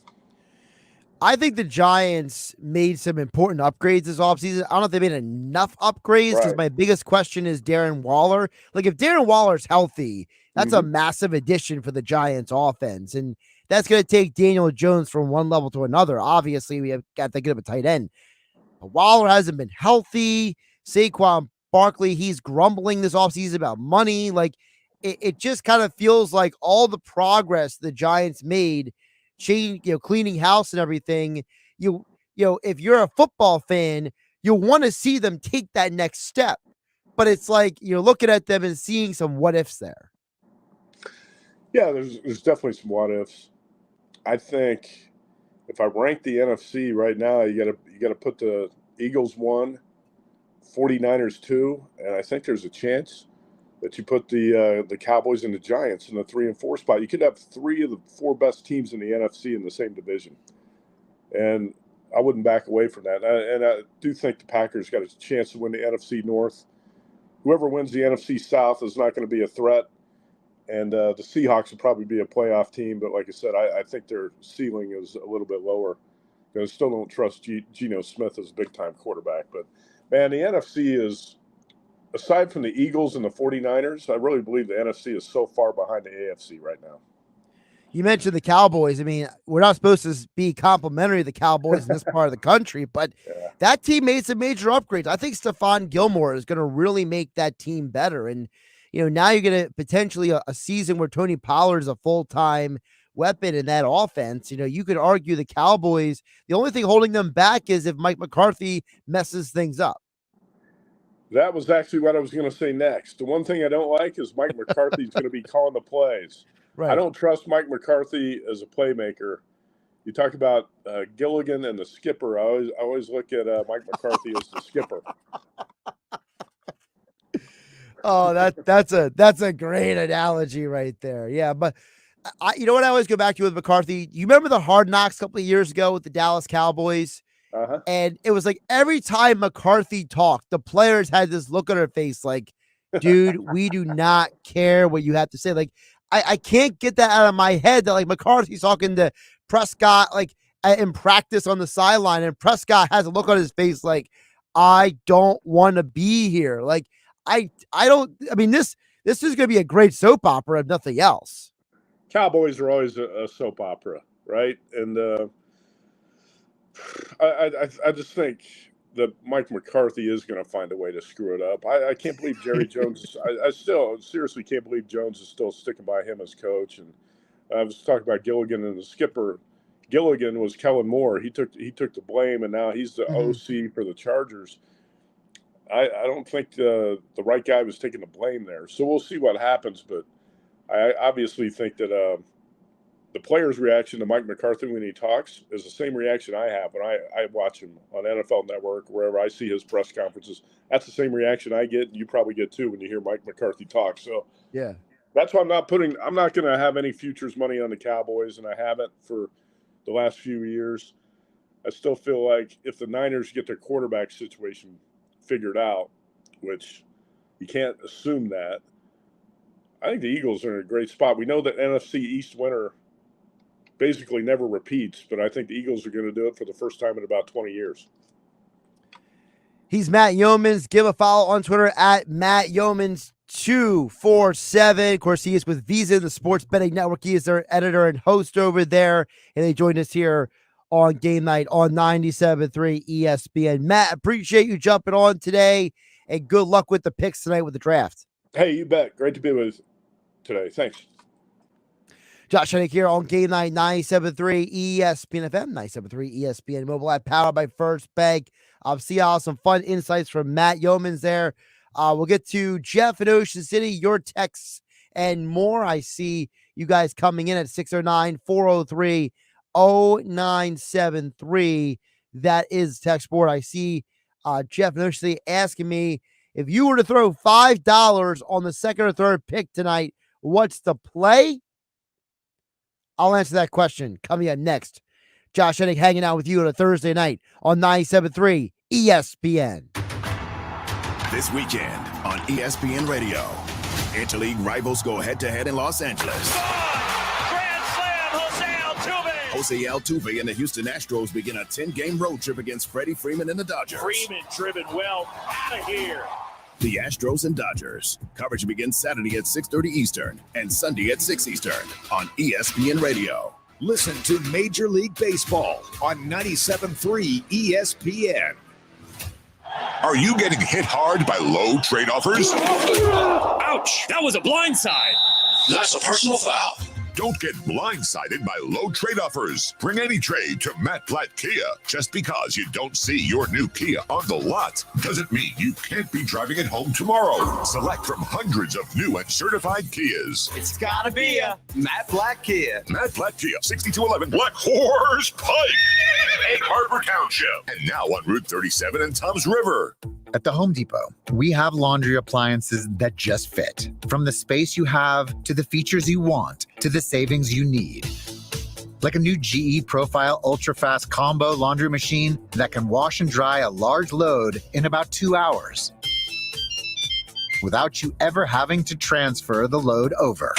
I think the Giants made some important upgrades this offseason. I don't know if they made enough upgrades because my biggest question is Darren Waller. Like, if Darren Waller's healthy, that's a massive addition for the Giants offense. And that's going to take Daniel Jones from one level to another. Obviously, we have got to get him a tight end. But Waller hasn't been healthy. Saquon Barkley, he's grumbling this offseason about money. Like, it just kind of feels like all the progress the Giants made, cleaning house and everything. If you're a football fan, you want to see them take that next step. But it's like you're looking at them and seeing some what ifs there. Yeah, there's definitely some what ifs. I think if I rank the NFC right now, you gotta put the Eagles 1, 49ers 2, and I think there's a chance that you put the Cowboys and the Giants in the 3 and 4 spot. You could have 3 of the 4 best teams in the NFC in the same division, and I wouldn't back away from that. And I do think the Packers got a chance to win the NFC North. Whoever wins the NFC South is not going to be a threat, and the Seahawks will probably be a playoff team. But like I said, I think their ceiling is a little bit lower. I still don't trust Geno Smith as a big-time quarterback. But, man, the NFC is, aside from the Eagles and the 49ers, I really believe the NFC is so far behind the AFC right now. You mentioned the Cowboys. I mean, we're not supposed to be complimentary of the Cowboys in this part of the country, but that team made some major upgrades. I think Stephon Gilmore is going to really make that team better. And, now you're going to potentially a season where Tony Pollard is a full-time weapon in that offense. You could argue the Cowboys, the only thing holding them back is if Mike McCarthy messes things up. That was actually what I was going to say next. The one thing I don't like is Mike McCarthy's going to be calling the plays. Right. I don't trust Mike McCarthy as a playmaker. You talk about Gilligan and the skipper. I always look at Mike McCarthy as the skipper. Oh, that's a great analogy right there. Yeah, but you know what I always go back to with McCarthy? You remember the Hard Knocks a couple of years ago with the Dallas Cowboys? Uh-huh. And it was like every time McCarthy talked, the players had this look on their face like, dude, we do not care what you have to say. Like, I can't get that out of my head that like McCarthy's talking to Prescott like in practice on the sideline, and Prescott has a look on his face like, I don't want to be here. Like, I mean, this is going to be a great soap opera if nothing else. Cowboys are always a soap opera, right? And I just think that Mike McCarthy is going to find a way to screw it up. I can't believe Jerry Jones. I still seriously can't believe Jones is still sticking by him as coach. And I was talking about Gilligan and the skipper. Gilligan was Kellen Moore. He took the blame, and now he's the OC for the Chargers. I don't think the right guy was taking the blame there. So we'll see what happens. But I obviously think that the players' reaction to Mike McCarthy when he talks is the same reaction I have when I watch him on NFL Network, wherever I see his press conferences. That's the same reaction I get, and you probably get too when you hear Mike McCarthy talk. So yeah, that's why I'm not going to have any futures money on the Cowboys, and I haven't for the last few years. I still feel like if the Niners get their quarterback situation figured out, which you can't assume that, I think the Eagles are in a great spot. We know that NFC East winner basically never repeats, but I think the Eagles are going to do it for the first time in about 20 years. He's Matt Youmans. Give a follow on Twitter at Matt Youmans247. Of course, he is with VSiN, the Sports Betting Network. He is their editor and host over there, and they joined us here on Game Night on 97.3 ESPN. Matt, appreciate you jumping on today, and good luck with the picks tonight with the draft. Hey, you bet. Great to be with you today. Thanks. Josh Hennig here on Game Night 97.3 ESPN FM, 97.3 ESPN mobile app, powered by First Bank. See some fun insights from Matt Youmans there. We'll get to Jeff in Ocean City, your texts and more. I see you guys coming in at 609-403-0973. That is text board. I see Jeff in Ocean City asking me, if you were to throw $5 on the second or third pick tonight, what's the play? I'll answer that question coming up next. Josh Hennig hanging out with you on a Thursday night on 97.3 ESPN. This weekend on ESPN Radio, interleague rivals go head-to-head in Los Angeles. Grand slam, Jose Altuve and the Houston Astros begin a 10-game road trip against Freddie Freeman and the Dodgers. Freeman driven well out of here. The Astros and Dodgers. Coverage begins Saturday at 6:30 Eastern and Sunday at 6 Eastern on ESPN Radio. Listen to Major League Baseball on 97.3 ESPN. Are you getting hit hard by low trade offers? Ouch! That was a blindside. That's a personal foul. Don't get blindsided by low trade offers. Bring any trade to Matt Platt Kia. Just because you don't see your new Kia on the lot doesn't mean you can't be driving it home tomorrow. Select from hundreds of new and certified Kias. It's gotta be a Matt Black Kia. Matt Platt Kia, 6211 Black Horse Pike, Egg Harbor Township, and now on Route 37 in Toms River. At the Home Depot, we have laundry appliances that just fit. From the space you have, to the features you want, to the savings you need. Like a new GE Profile Ultra Fast Combo laundry machine that can wash and dry a large load in about 2 hours, without you ever having to transfer the load over.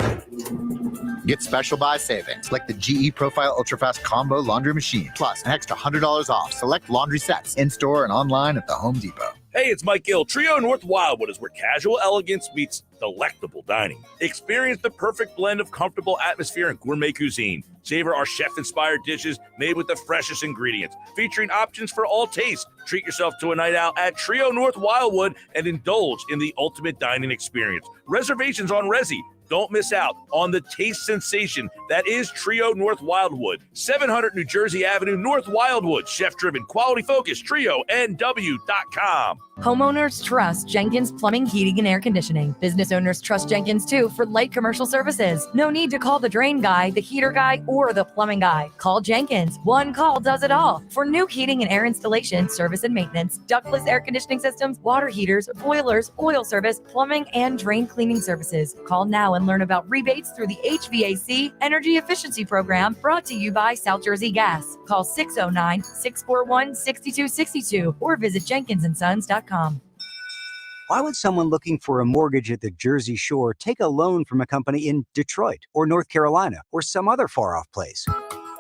Get special buy savings like the GE Profile Ultra Fast Combo laundry machine, plus an extra $100 off select laundry sets in-store and online at the Home Depot. Hey, it's Mike Gill. Trio North Wildwood is where casual elegance meets delectable dining. Experience the perfect blend of comfortable atmosphere and gourmet cuisine. Savor our chef-inspired dishes made with the freshest ingredients, featuring options for all tastes. Treat yourself to a night out at Trio North Wildwood and indulge in the ultimate dining experience. Reservations on Resi. Don't miss out on the taste sensation that is Trio North Wildwood. 700 New Jersey Avenue, North Wildwood. Chef-driven, quality-focused, TrioNW.com. Homeowners trust Jenkins Plumbing, Heating, and Air Conditioning. Business owners trust Jenkins, too, for light commercial services. No need to call the drain guy, the heater guy, or the plumbing guy. Call Jenkins. One call does it all. For new heating and air installation, service and maintenance, ductless air conditioning systems, water heaters, boilers, oil service, plumbing, and drain cleaning services. Call now and learn about rebates through the HVAC Energy Efficiency Program, brought to you by South Jersey Gas. Call 609-641-6262 or visit jenkinsandsons.com. Why would someone looking for a mortgage at the Jersey Shore take a loan from a company in Detroit or North Carolina or some other far-off place?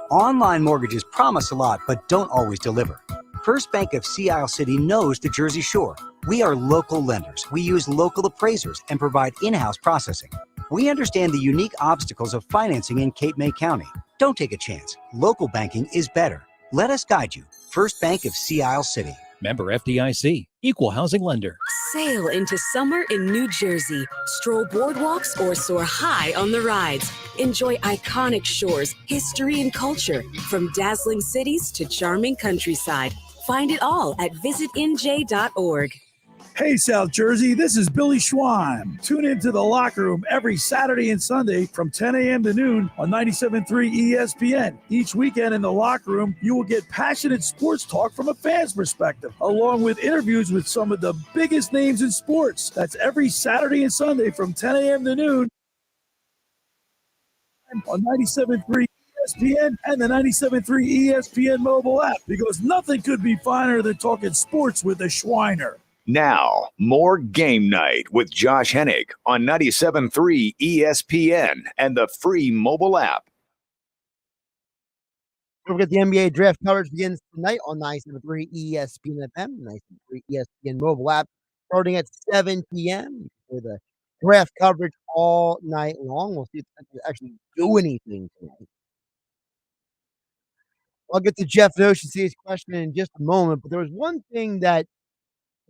Online mortgages promise a lot but don't always deliver. First Bank of Sea Isle City knows the Jersey Shore. We are local lenders. We use local appraisers and provide in-house processing. We understand the unique obstacles of financing in Cape May County. Don't take a chance. Local banking is better. Let us guide you. First Bank of Sea Isle City. Member FDIC, equal housing lender. Sail into summer in New Jersey. Stroll boardwalks or soar high on the rides. Enjoy iconic shores, history, and culture, from dazzling cities to charming countryside. Find it all at visitnj.org. Hey, South Jersey, this is Billy Schwein. Tune into The Locker Room every Saturday and Sunday from 10 a.m. to noon on 97.3 ESPN. Each weekend in The Locker Room, you will get passionate sports talk from a fan's perspective, along with interviews with some of the biggest names in sports. That's every Saturday and Sunday from 10 a.m. to noon on 97.3 ESPN and the 97.3 ESPN mobile app, because nothing could be finer than talking sports with a Schweiner. Now, more Game Night with Josh Hennig on 97.3 ESPN and the free mobile app. Don't forget the NBA draft coverage begins tonight on 97.3 ESPN FM, 97.3 ESPN mobile app, starting at 7 p.m. for the draft coverage all night long. We'll see if they actually do anything tonight. I'll get to Jeff Notion's question in just a moment, but there was one thing that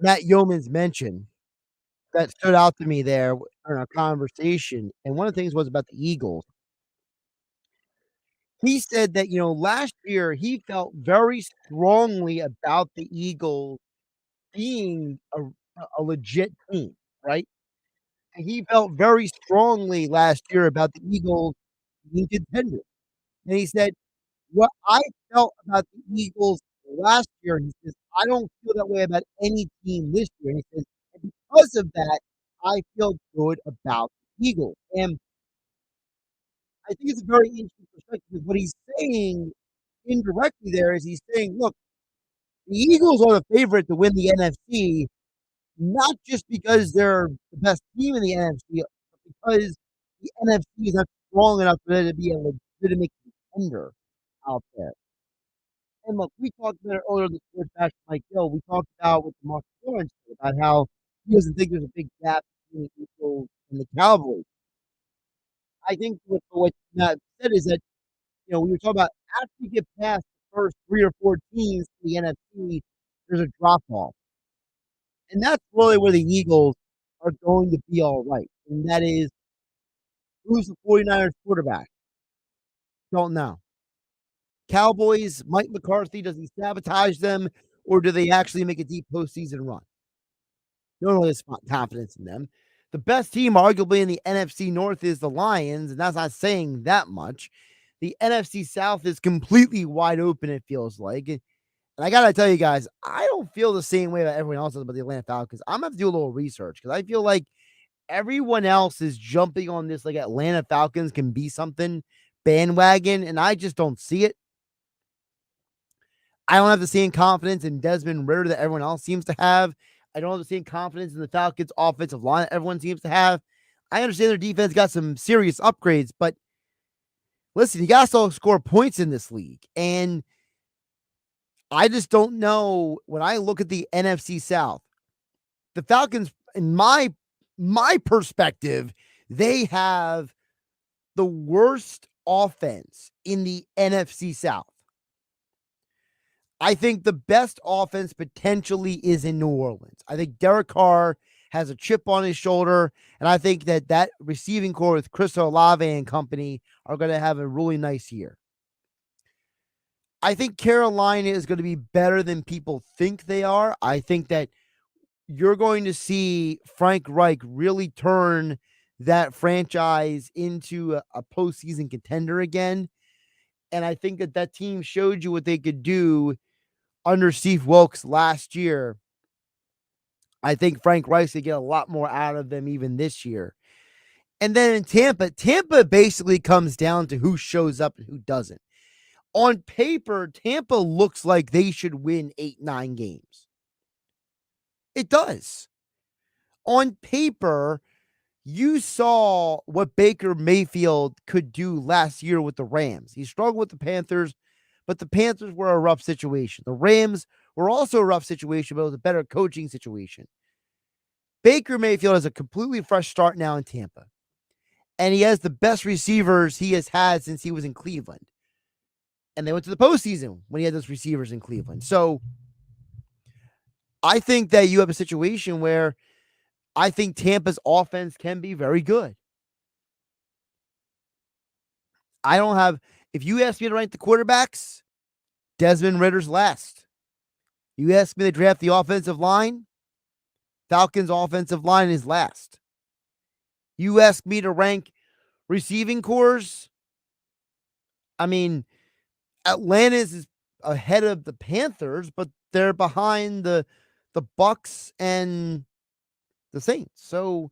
Matt Youmans mentioned that stood out to me there in our conversation, and one of the things was about the Eagles. He said that, last year he felt very strongly about the Eagles being a legit team, right? And he felt very strongly last year about the Eagles being contenders. And he said, what I felt about the Eagles last year, he says, I don't feel that way about any team this year. And he says, and because of that, I feel good about the Eagles. And I think it's a very interesting perspective, because what he's saying indirectly there is he's saying, look, the Eagles are the favorite to win the NFC, not just because they're the best team in the NFC, but because the NFC is not strong enough for them to be a legitimate contender out there. And look, we talked about it earlier in the Sports Bash with Mike Gill. We talked about with Mark Lawrence about how he doesn't think there's a big gap between the Eagles and the Cowboys. I think what Matt said is that when you're talking about after you get past the first 3 or 4 teams in the NFC, there's a drop off. And that's really where the Eagles are going to be all right. And that is, who's the 49ers quarterback? Don't know. Cowboys, Mike McCarthy, does he sabotage them, or do they actually make a deep postseason run? No one really has confidence in them. The best team, arguably, in the NFC North is the Lions, and that's not saying that much. The NFC South is completely wide open, it feels like. And I got to tell you guys, I don't feel the same way that everyone else does about the Atlanta Falcons. I'm going to have to do a little research because I feel like everyone else is jumping on this like Atlanta Falcons can be something bandwagon, and I just don't see it. I don't have the same confidence in Desmond Ridder that everyone else seems to have. I don't have the same confidence in the Falcons' offensive line that everyone seems to have. I understand their defense got some serious upgrades, but listen, you got to still score points in this league. And I just don't know. When I look at the NFC South, the Falcons, in my perspective, they have the worst offense in the NFC South. I think the best offense potentially is in New Orleans. I think Derek Carr has a chip on his shoulder, and I think that receiving core with Chris Olave and company are going to have a really nice year. I think Carolina is going to be better than people think they are. I think that you're going to see Frank Reich really turn that franchise into a postseason contender again. And I think that team showed you what they could do under Steve Wilkes last year. I think Frank Reich could get a lot more out of them even this year. And then in Tampa basically comes down to who shows up and who doesn't. On paper, Tampa looks like they should win 8-9 games. It does. On paper, you saw what Baker Mayfield could do last year with the Rams. He struggled with the Panthers, but the Panthers were a rough situation. The Rams were also a rough situation, but it was a better coaching situation. Baker Mayfield has a completely fresh start now in Tampa, and he has the best receivers he has had since he was in Cleveland. And they went to the postseason when he had those receivers in Cleveland. So I think that you have a situation where I think Tampa's offense can be very good. If you ask me to rank the quarterbacks, Desmond Ridder's last. You ask me to draft the offensive line, Falcons' offensive line is last. You ask me to rank receiving cores, I mean, Atlanta's is ahead of the Panthers, but they're behind the Bucks and the Saints. So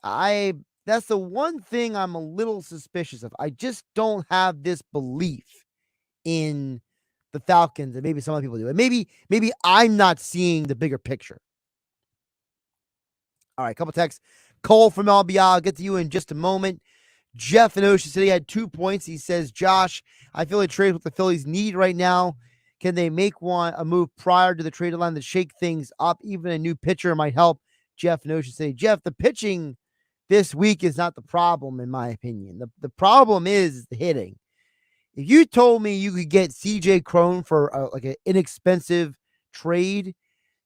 that's the one thing I'm a little suspicious of. I just don't have this belief in the Falcons, and maybe some other people do. And maybe I'm not seeing the bigger picture. All right, couple texts. Cole from LBI, I'll get to you in just a moment. Jeff in Ocean City had 2 points. He says, Josh, I feel like trade what the Phillies need right now. Can they make a move prior to the trade deadline to shake things up? Even a new pitcher might help. Jeff in Ocean City. Jeff, the pitching this week is not the problem, in my opinion. The problem is the hitting. If you told me you could get CJ Cron for like an inexpensive trade,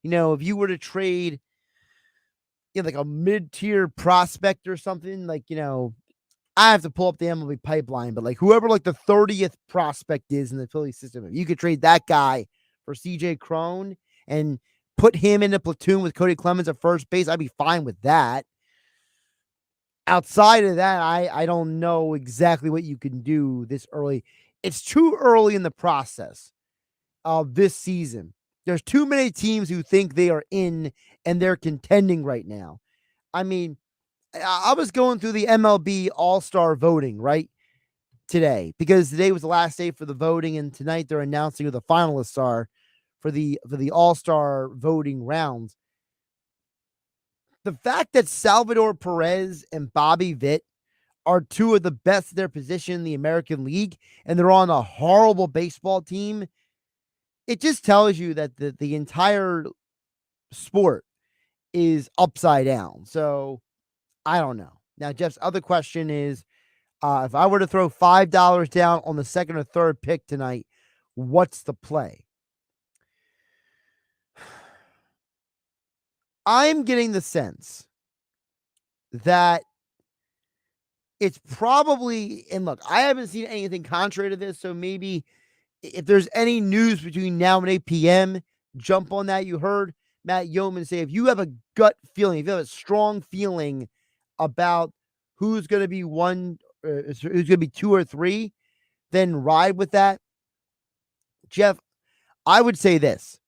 if you were to trade like a mid-tier prospect or something, like, I have to pull up the MLB pipeline, but like whoever like the 30th prospect is in the Philly system, if you could trade that guy for CJ Cron and put him in a platoon with Cody Clemens at first base, I'd be fine with that. Outside of that, I don't know exactly what you can do this early. It's too early in the process of this season. There's too many teams who think they are in and they're contending right now. I mean, I was going through the MLB All-Star voting, right, today, because today was the last day for the voting, and tonight they're announcing who the finalists are for the All-Star voting rounds. The fact that Salvador Perez and Bobby Witt are two of the best at their position in the American League, and they're on a horrible baseball team, it just tells you that the entire sport is upside down. So I don't know. Now, Jeff's other question is, If I were to throw $5 down on the second or third pick tonight, what's the play? I'm getting the sense that it's probably, and look, I haven't seen anything contrary to this, so maybe if there's any news between now and 8 p.m., jump on that. You heard Matt Youmans say, if you have a gut feeling, if you have a strong feeling about who's going to be who's going to be 2 or 3, then ride with that. Jeff, I would say this.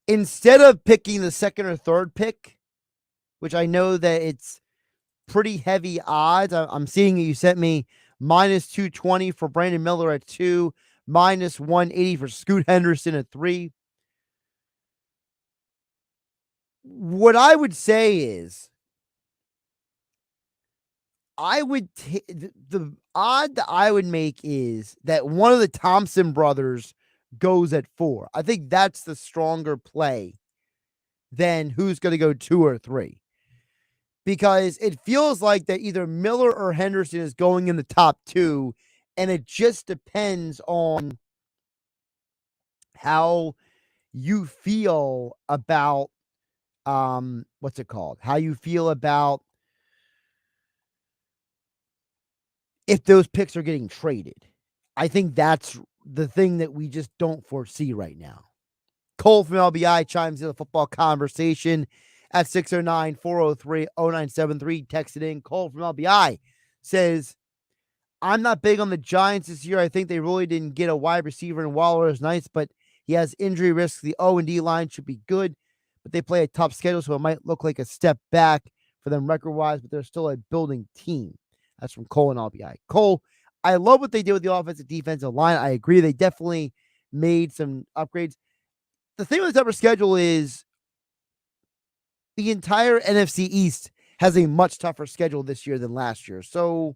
Instead of picking the second or third pick, which I know that it's pretty heavy odds. I'm seeing you sent me minus 220 for Brandon Miller at 2, minus 180 for Scoot Henderson at 3. What I would say is I would the odd that I would make is that one of the Thompson brothers goes at 4. I think that's the stronger play than who's going to go 2 or 3. Because it feels like that either Miller or Henderson is going in the top 2, and it just depends on how you feel about what's it called? How you feel about if those picks are getting traded. I think that's the thing that we just don't foresee right now. Cole from LBI chimes in the football conversation at 609-403-0973. Texted in. Cole from LBI says, I'm not big on the Giants this year. I think they really didn't get a wide receiver in Waller is nice, but he has injury risk. The O&D line should be good, but they play a tough schedule, so it might look like a step back for them record-wise, but they're still a building team. That's from Cole and LBI. Cole, I love what they did with the offensive defensive line. I agree. They definitely made some upgrades. The thing with the tougher schedule is the entire NFC East has a much tougher schedule this year than last year. So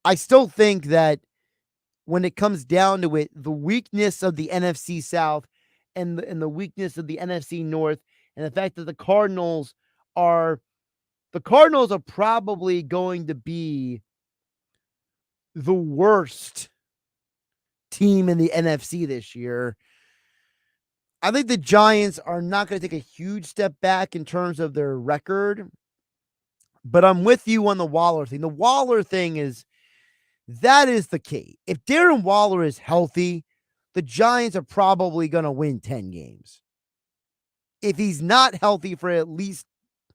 I still think that when it comes down to it, the weakness of the NFC South and the weakness of the NFC North and the fact that the Cardinals are probably going to be the worst team in the NFC this year. I think the Giants are not going to take a huge step back in terms of their record, but I'm with you on the Waller thing. The Waller thing that is the key. If Darren Waller is healthy, the Giants are probably going to win 10 games. If he's not healthy for at least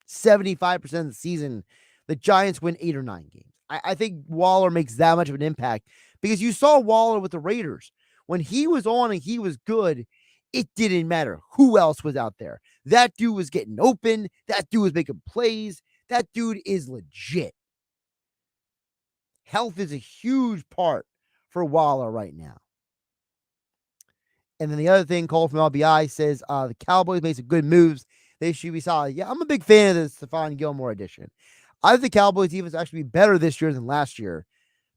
75% of the season, the Giants win 8 or 9 games. I think Waller makes that much of an impact because you saw Waller with the Raiders. When he was on and he was good, it didn't matter who else was out there. That dude was getting open. That dude was making plays. That dude is legit. Health is a huge part for Waller right now. And then the other thing, Cole from LBI says, the Cowboys made some good moves. They should be solid. Yeah, I'm a big fan of the Stephon Gilmore edition. I think the Cowboys defense actually be better this year than last year.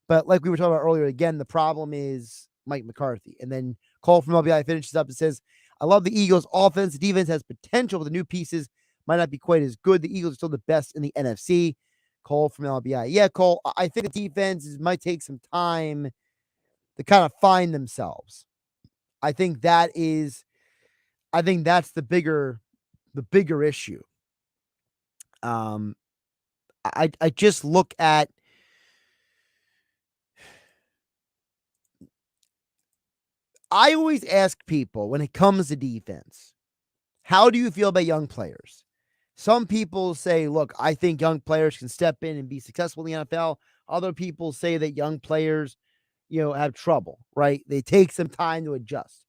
But like we were talking about earlier, again, the problem is Mike McCarthy. And then Cole from LBI finishes up and says, I love the Eagles' offense. The defense has potential, but the new pieces might not be quite as good. The Eagles are still the best in the NFC. Cole from LBI. Yeah, Cole, I think the defense might take some time to kind of find themselves. I think that's the bigger issue. I just look at I always ask people when it comes to defense, how do you feel about young players? Some people say, look, I think young players can step in and be successful in the NFL. Other people say that young players, have trouble, right? They take some time to adjust.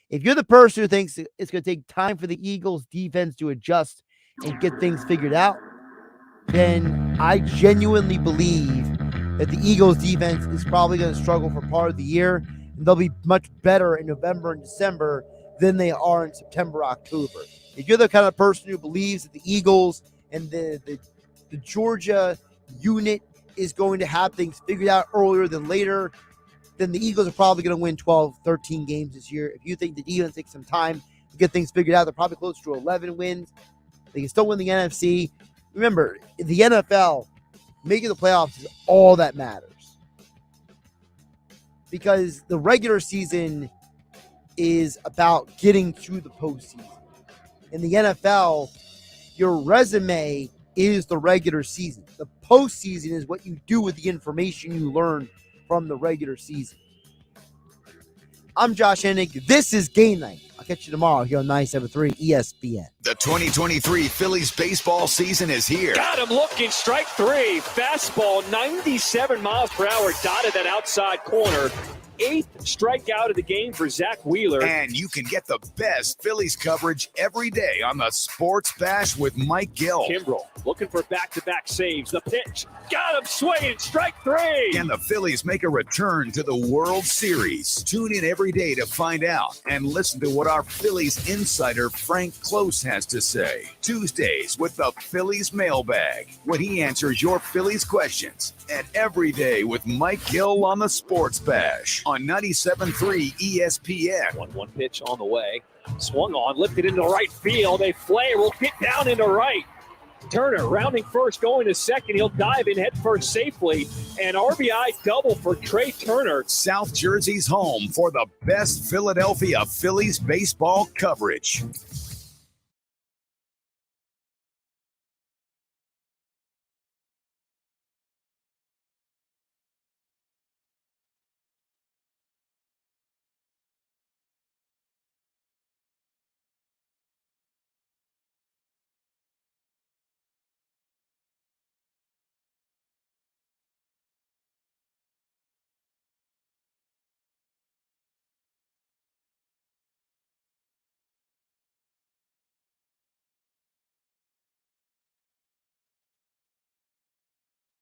If you're the person who thinks it's going to take time for the Eagles defense to adjust and get things figured out, then I genuinely believe that the Eagles defense is probably going to struggle for part of the year. And they'll be much better in November and December than they are in September, October. If you're the kind of person who believes that the Eagles and the Georgia unit is going to have things figured out earlier than later, then the Eagles are probably going to win 12, 13 games this year. If you think the defense takes some time to get things figured out, they're probably close to 11 wins. They can still win the NFC. Remember, in the NFL, making the playoffs is all that matters. Because the regular season is about getting to the postseason. In the NFL, your resume is the regular season. The postseason is what you do with the information you learn from the regular season. I'm Josh Hennig. This is Game Night. I'll catch you tomorrow here on 97.3 ESPN. The 2023 Phillies baseball season is here. Got him looking, strike three. Fastball, 97 miles per hour, dotted that outside corner. 8th strikeout of the game for Zach Wheeler. And you can get the best Phillies coverage every day on the Sports Bash with Mike Gill. Kimbrel looking for back-to-back saves. The pitch, got him swinging, strike three. Can the Phillies make a return to the World Series? Tune in every day to find out and listen to what our Phillies insider Frank Close has to say. Tuesdays with the Phillies mailbag, when he answers your Phillies questions. And every day with Mike Gill on the Sports Bash on 97.3 ESPN. 1-1 pitch on the way. Swung on, lifted into right field. A flare will get down into right. Turner rounding first, going to second. He'll dive in head first safely. An RBI double for Trey Turner. South Jersey's home for the best Philadelphia Phillies baseball coverage.